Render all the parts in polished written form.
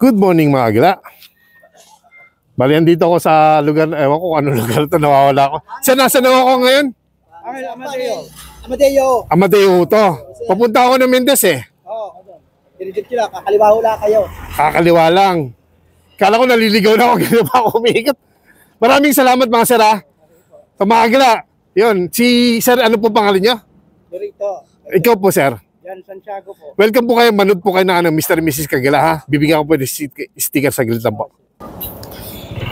Good morning mga agila. Bali, andito ako sa lugar, ewan ko ano lugar ito, nawawala ako. Saan ako ngayon? Amadeo to. Papunta ako ng Mendez eh. Oo. Dirigit sila, kakaliwa hula kayo. Kakaliwa lang. Kala ko naliligaw na ako, gano'n pa ako umiikot. Maraming salamat mga sir ha. Sa mga agila. Yun, si sir, ano po pangalan niyo? Dirito. Ikaw po sir. Yan, Santiago po. Welcome po kayo, manood po kayo ng Mr. and Mrs. Kagila ha. Bibigyan ko po ng sticker sa gilid lang po.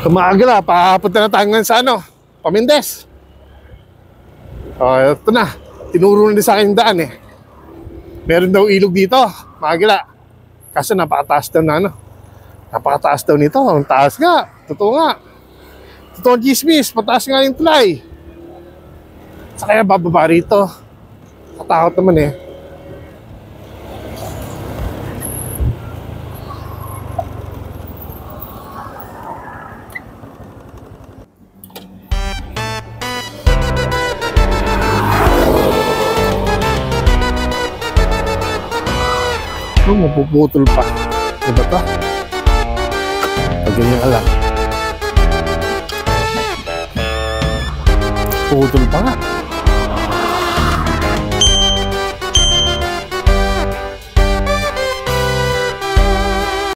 Sa mga agila, papunta na tayo ngayon sa Pamindes. Ito na, tinuro na din sa akin yung daan eh. Meron daw ilog dito, mga agila. Kaso napakataas daw na napakataas daw nito, ang taas nga. Totoo nga. Totoo ang chismis, pataas nga yung tulay. Sa kaya bababa rito. Katakot naman eh. Mapuputol pa. Diba ito? Pag ganyan lang. Putol pa nga.